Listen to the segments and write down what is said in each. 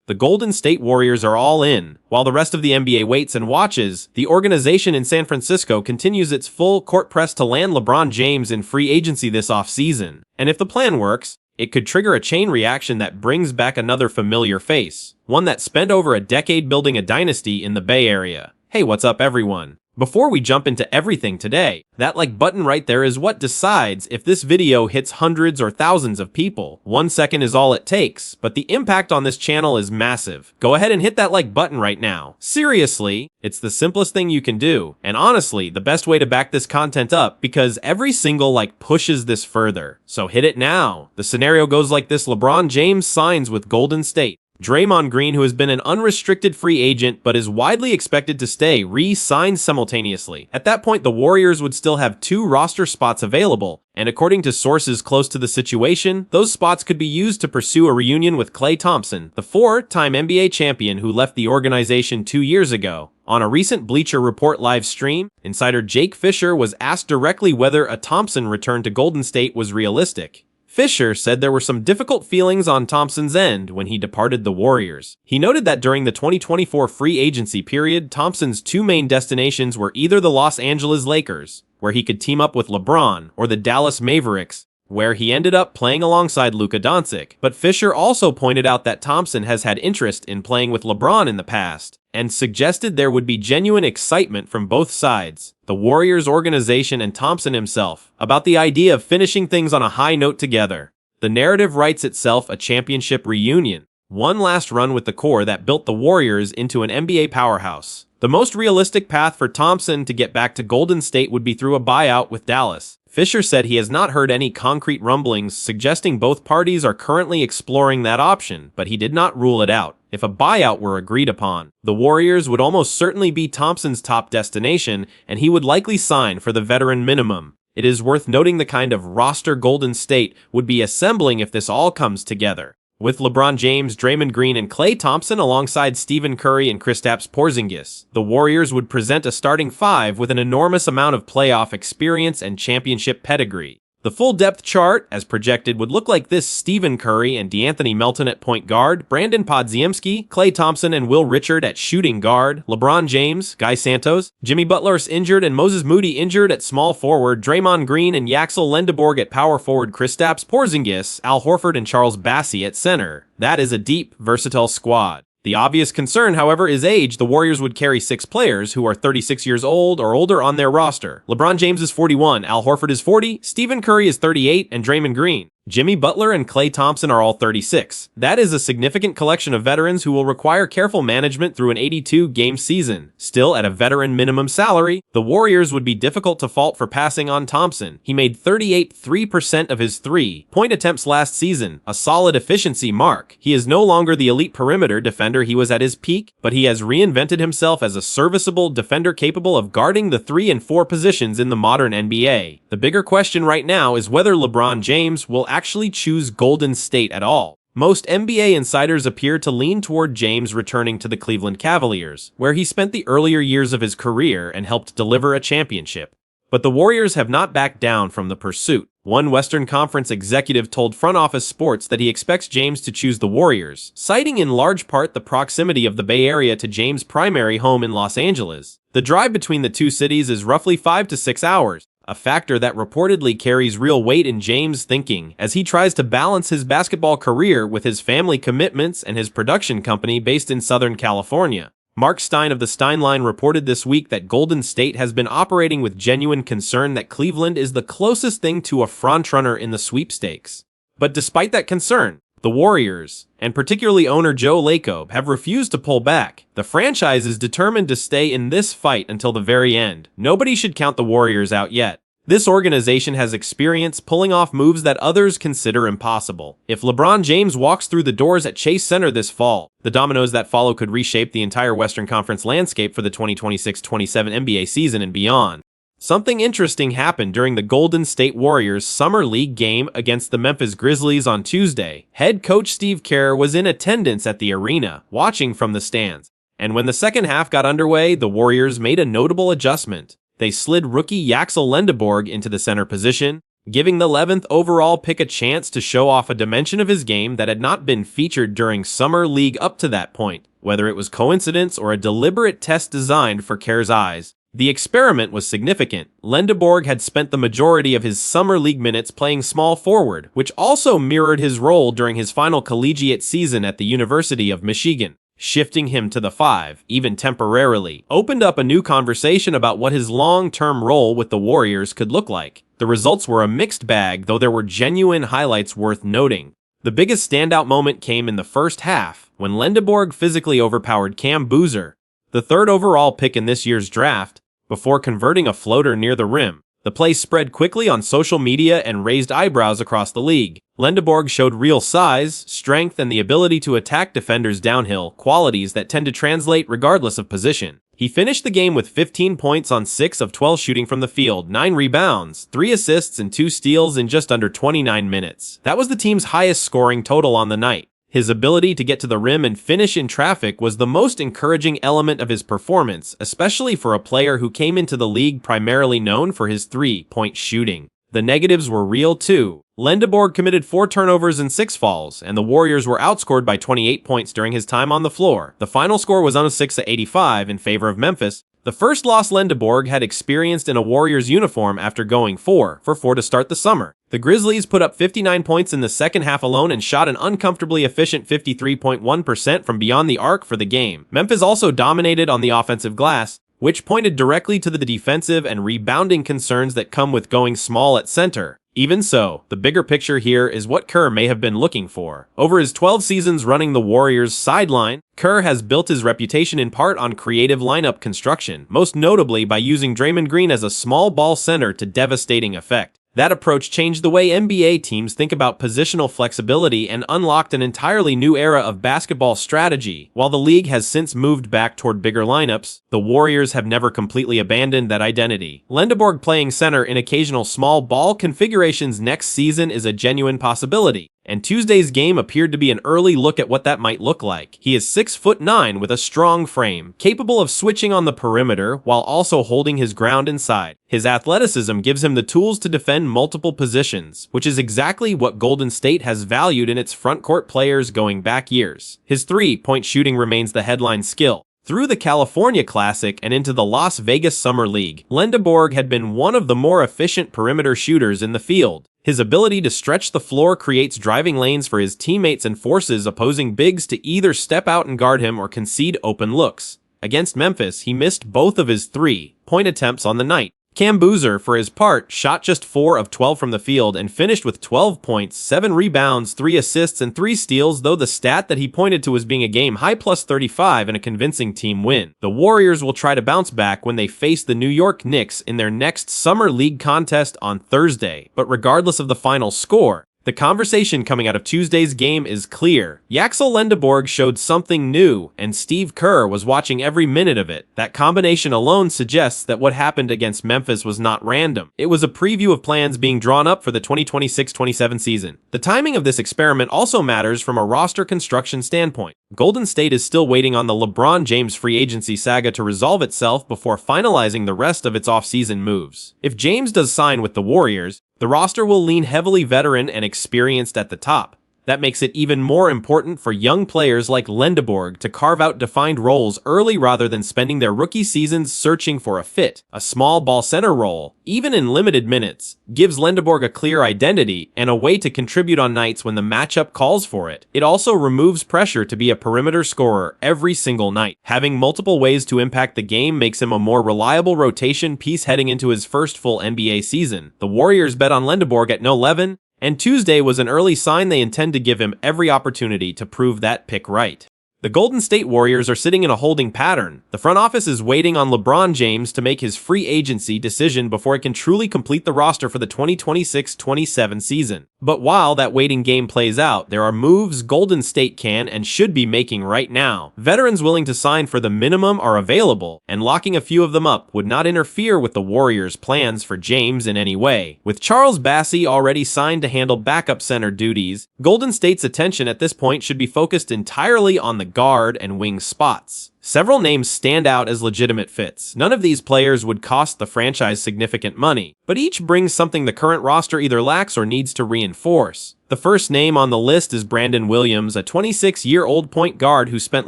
The Golden State Warriors are all in. While the rest of the NBA waits and watches, the organization in San Francisco continues its full court press to land LeBron James in free agency this offseason. And if the plan works, it could trigger a chain reaction that brings back another familiar face, one that spent over a decade building a dynasty in the Bay Area. Hey, what's up everyone? Before we jump into everything today, that like button right there is what decides if this video hits hundreds or thousands of people. 1 second is all it takes, but the impact on this channel is massive. Go ahead and hit that like button right now. Seriously, it's the simplest thing you can do, and honestly, the best way to back this content up because every single like pushes this further. So hit it now. The scenario goes like this: LeBron James signs with Golden State. Draymond Green, who has been an unrestricted free agent but is widely expected to stay, re-signs simultaneously. At that point, the Warriors would still have 2 roster spots available, and according to sources close to the situation, those spots could be used to pursue a reunion with Klay Thompson, the 4-time NBA champion who left the organization 2 years ago. On a recent Bleacher Report live stream, insider Jake Fisher was asked directly whether a Thompson return to Golden State was realistic. Fisher said there were some difficult feelings on Thompson's end when he departed the Warriors. He noted that during the 2024 free agency period, Thompson's 2 main destinations were either the Los Angeles Lakers, where he could team up with LeBron, or the Dallas Mavericks, where he ended up playing alongside Luka Doncic. But Fisher also pointed out that Thompson has had interest in playing with LeBron in the past, and suggested there would be genuine excitement from both sides, the Warriors organization and Thompson himself, about the idea of finishing things on a high note together. The narrative writes itself a championship reunion, one last run with the core that built the Warriors into an NBA powerhouse. The most realistic path for Thompson to get back to Golden State would be through a buyout with Dallas. Fisher said he has not heard any concrete rumblings suggesting both parties are currently exploring that option, but he did not rule it out. If a buyout were agreed upon, the Warriors would almost certainly be Thompson's top destination, and he would likely sign for the veteran minimum. It is worth noting the kind of roster Golden State would be assembling if this all comes together. With LeBron James, Draymond Green, and Klay Thompson alongside Stephen Curry and Kristaps Porzingis, the Warriors would present a starting 5 with an enormous amount of playoff experience and championship pedigree. The full depth chart, as projected, would look like this: Stephen Curry and DeAnthony Melton at point guard, Brandon Podziemski, Klay Thompson and Will Richard at shooting guard, LeBron James, Guy Santos, Jimmy Butler's injured and Moses Moody injured at small forward, Draymond Green and Yaxel Lendeborg at power forward, Kristaps Porzingis, Al Horford and Charles Bassey at center. That is a deep, versatile squad. The obvious concern, however, is age. The Warriors would carry 6 players who are 36 years old or older on their roster. LeBron James is 41, Al Horford is 40, Stephen Curry is 38, and Draymond Green, Jimmy Butler, and Klay Thompson are all 36. That is a significant collection of veterans who will require careful management through an 82-game season. Still, at a veteran minimum salary, the Warriors would be difficult to fault for passing on Thompson. He made 38.3% of his 3-point attempts last season, a solid efficiency mark. He is no longer the elite perimeter defender he was at his peak, but he has reinvented himself as a serviceable defender capable of guarding the 3 and 4 positions in the modern NBA. The bigger question right now is whether LeBron James will actually choose Golden State at all. Most NBA insiders appear to lean toward James returning to the Cleveland Cavaliers, where he spent the earlier years of his career and helped deliver a championship. But the Warriors have not backed down from the pursuit. One Western Conference executive told Front Office Sports that he expects James to choose the Warriors, citing in large part the proximity of the Bay Area to James' primary home in Los Angeles. The drive between the two cities is roughly 5 to 6 hours, a factor that reportedly carries real weight in James' thinking as he tries to balance his basketball career with his family commitments and his production company based in Southern California. Mark Stein of the Stein Line reported this week that Golden State has been operating with genuine concern that Cleveland is the closest thing to a frontrunner in the sweepstakes. But despite that concern, the Warriors, and particularly owner Joe Lacob, have refused to pull back. The franchise is determined to stay in this fight until the very end. Nobody should count the Warriors out yet. This organization has experience pulling off moves that others consider impossible. If LeBron James walks through the doors at Chase Center this fall, the dominoes that follow could reshape the entire Western Conference landscape for the 2026-27 NBA season and beyond. Something interesting happened during the Golden State Warriors Summer League game against the Memphis Grizzlies on Tuesday. Head coach Steve Kerr was in attendance at the arena, watching from the stands. And when the second half got underway, the Warriors made a notable adjustment. They slid rookie Yaxel Lendeborg into the center position, giving the 11th overall pick a chance to show off a dimension of his game that had not been featured during Summer League up to that point, whether it was coincidence or a deliberate test designed for Kerr's eyes. The experiment was significant. Lendeborg had spent the majority of his Summer League minutes playing small forward, which also mirrored his role during his final collegiate season at the University of Michigan. Shifting him to the 5, even temporarily, opened up a new conversation about what his long-term role with the Warriors could look like. The results were a mixed bag, though there were genuine highlights worth noting. The biggest standout moment came in the first half, when Lendeborg physically overpowered Cam Boozer, the 3rd overall pick in this year's draft, before converting a floater near the rim. The play spread quickly on social media and raised eyebrows across the league. Lendeborg showed real size, strength, and the ability to attack defenders downhill, qualities that tend to translate regardless of position. He finished the game with 15 points on 6 of 12 shooting from the field, 9 rebounds, 3 assists, and 2 steals in just under 29 minutes. That was the team's highest scoring total on the night. His ability to get to the rim and finish in traffic was the most encouraging element of his performance, especially for a player who came into the league primarily known for his three-point shooting. The negatives were real too. Lendeborg committed 4 turnovers and 6 fouls, and the Warriors were outscored by 28 points during his time on the floor. The final score was 106-85 in favor of Memphis, the first loss Lendeborg had experienced in a Warriors uniform after going 4 for 4 to start the summer. The Grizzlies put up 59 points in the second half alone and shot an uncomfortably efficient 53.1% from beyond the arc for the game. Memphis also dominated on the offensive glass, which pointed directly to the defensive and rebounding concerns that come with going small at center. Even so, the bigger picture here is what Kerr may have been looking for. Over his 12 seasons running the Warriors' sideline, Kerr has built his reputation in part on creative lineup construction, most notably by using Draymond Green as a small ball center to devastating effect. That approach changed the way NBA teams think about positional flexibility and unlocked an entirely new era of basketball strategy. While the league has since moved back toward bigger lineups, the Warriors have never completely abandoned that identity. Lendeborg playing center in occasional small ball configurations next season is a genuine possibility, and Tuesday's game appeared to be an early look at what that might look like. He is 6'9" with a strong frame, capable of switching on the perimeter while also holding his ground inside. His athleticism gives him the tools to defend multiple positions, which is exactly what Golden State has valued in its frontcourt players going back years. His three-point shooting remains the headline skill. Through the California Classic and into the Las Vegas Summer League, Lendeborg had been one of the more efficient perimeter shooters in the field. His ability to stretch the floor creates driving lanes for his teammates and forces opposing bigs to either step out and guard him or concede open looks. Against Memphis, he missed both of his three-point attempts on the night. Cam Boozer, for his part, shot just 4 of 12 from the field and finished with 12 points, 7 rebounds, 3 assists, and 3 steals, though the stat that he pointed to as being a game-high plus 35 and a convincing team win. The Warriors will try to bounce back when they face the New York Knicks in their next Summer League contest on Thursday, but regardless of the final score, the conversation coming out of Tuesday's game is clear. Yaxel Lendeborg showed something new, and Steve Kerr was watching every minute of it. That combination alone suggests that what happened against Memphis was not random. It was a preview of plans being drawn up for the 2026-27 season. The timing of this experiment also matters from a roster construction standpoint. Golden State is still waiting on the LeBron James free agency saga to resolve itself before finalizing the rest of its offseason moves. If James does sign with the Warriors, the roster will lean heavily veteran and experienced at the top. That makes it even more important for young players like Lendeborg to carve out defined roles early rather than spending their rookie seasons searching for a fit. A small ball center role, even in limited minutes, gives Lendeborg a clear identity and a way to contribute on nights when the matchup calls for it. It also removes pressure to be a perimeter scorer every single night. Having multiple ways to impact the game makes him a more reliable rotation piece heading into his first full NBA season. The Warriors bet on Lendeborg at no 11, and Tuesday was an early sign they intend to give him every opportunity to prove that pick right. The Golden State Warriors are sitting in a holding pattern. The front office is waiting on LeBron James to make his free agency decision before it can truly complete the roster for the 2026-27 season. But while that waiting game plays out, there are moves Golden State can and should be making right now. Veterans willing to sign for the minimum are available, and locking a few of them up would not interfere with the Warriors' plans for James in any way. With Charles Bassey already signed to handle backup center duties, Golden State's attention at this point should be focused entirely on the guard and wing spots. Several names stand out as legitimate fits. None of these players would cost the franchise significant money, but each brings something the current roster either lacks or needs to reinforce. The first name on the list is Brandon Williams, a 26-year-old point guard who spent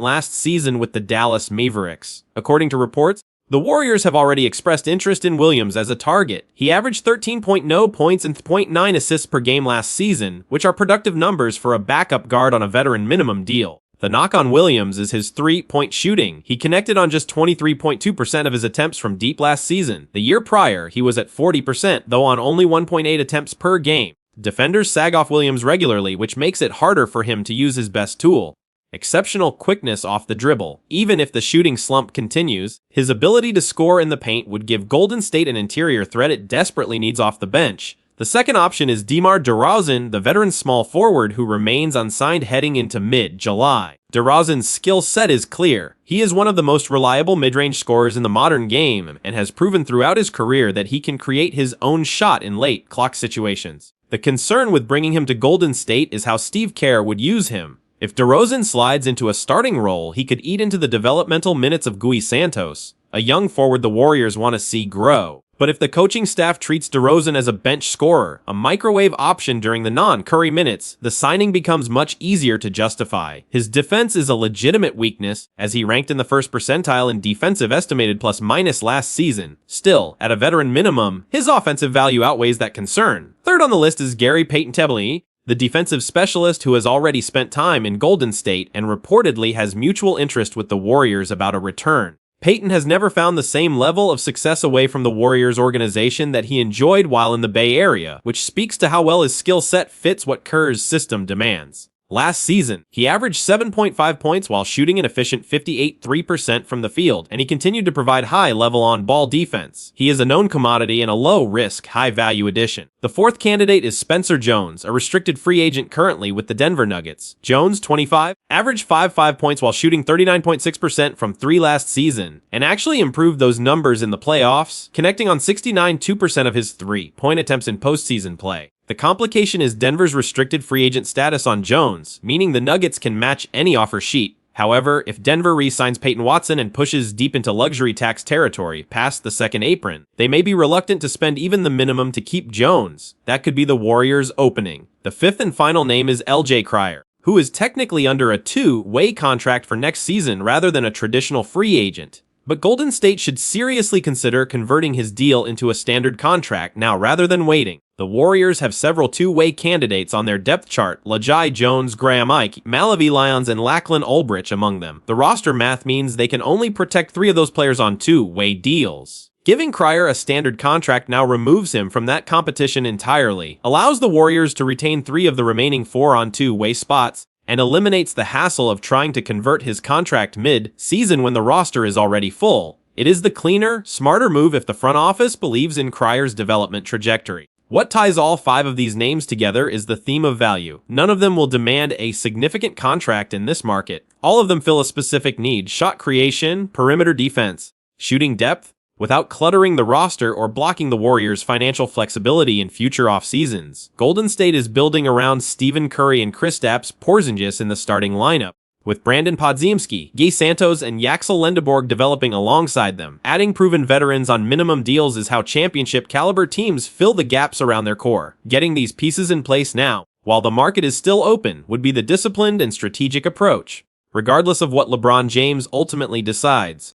last season with the Dallas Mavericks. According to reports, the Warriors have already expressed interest in Williams as a target. He averaged 13.0 points and 0.9 assists per game last season, which are productive numbers for a backup guard on a veteran minimum deal. The knock on Williams is his three-point shooting. He connected on just 23.2% of his attempts from deep last season. The year prior, he was at 40%, though on only 1.8 attempts per game. Defenders sag off Williams regularly, which makes it harder for him to use his best tool: exceptional quickness off the dribble. Even if the shooting slump continues, his ability to score in the paint would give Golden State an interior threat it desperately needs off the bench. The second option is DeMar DeRozan, the veteran small forward who remains unsigned heading into mid-July. DeRozan's skill set is clear. He is one of the most reliable mid-range scorers in the modern game and has proven throughout his career that he can create his own shot in late clock situations. The concern with bringing him to Golden State is how Steve Kerr would use him. If DeRozan slides into a starting role, he could eat into the developmental minutes of Gui Santos, a young forward the Warriors want to see grow. But if the coaching staff treats DeRozan as a bench scorer, a microwave option during the non-Curry minutes, the signing becomes much easier to justify. His defense is a legitimate weakness, as he ranked in the first percentile in defensive estimated plus-minus last season. Still, at a veteran minimum, his offensive value outweighs that concern. Third on the list is Gary Payton-Tebele, the defensive specialist who has already spent time in Golden State and reportedly has mutual interest with the Warriors about a return. Payton has never found the same level of success away from the Warriors organization that he enjoyed while in the Bay Area, which speaks to how well his skill set fits what Kerr's system demands. Last season, he averaged 7.5 points while shooting an efficient 58.3% from the field, and he continued to provide high-level on-ball defense. He is a known commodity and a low-risk, high-value addition. The fourth candidate is Spencer Jones, a restricted free agent currently with the Denver Nuggets. Jones, 25, averaged 5 points while shooting 39.6% from three last season, and actually improved those numbers in the playoffs, connecting on 69.2% of his three-point attempts in postseason play. The complication is Denver's restricted free agent status on Jones, meaning the Nuggets can match any offer sheet. However, if Denver re-signs Peyton Watson and pushes deep into luxury tax territory past the second apron, they may be reluctant to spend even the minimum to keep Jones. That could be the Warriors' opening. The fifth and final name is LJ Cryer, who is technically under a two-way contract for next season rather than a traditional free agent. But Golden State should seriously consider converting his deal into a standard contract now rather than waiting. The Warriors have several two-way candidates on their depth chart, Lajai Jones, Graham Ike, Malavi Lyons, and Lachlan Ulbrich among them. The roster math means they can only protect 3 of those players on two-way deals. Giving Cryer a standard contract now removes him from that competition entirely, allows the Warriors to retain 3 of the remaining 4 on two-way spots, and eliminates the hassle of trying to convert his contract mid-season when the roster is already full. It is the cleaner, smarter move if the front office believes in Cryer's development trajectory. What ties all 5 of these names together is the theme of value. None of them will demand a significant contract in this market. All of them fill a specific need: shot creation, perimeter defense, shooting depth, without cluttering the roster or blocking the Warriors' financial flexibility in future off-seasons. Golden State is building around Stephen Curry and Kristaps Porzingis in the starting lineup, with Brandon Podziemski, Gui Santos, and Yaxel Lendeborg developing alongside them. Adding proven veterans on minimum deals is how championship-caliber teams fill the gaps around their core. Getting these pieces in place now, while the market is still open, would be the disciplined and strategic approach, regardless of what LeBron James ultimately decides.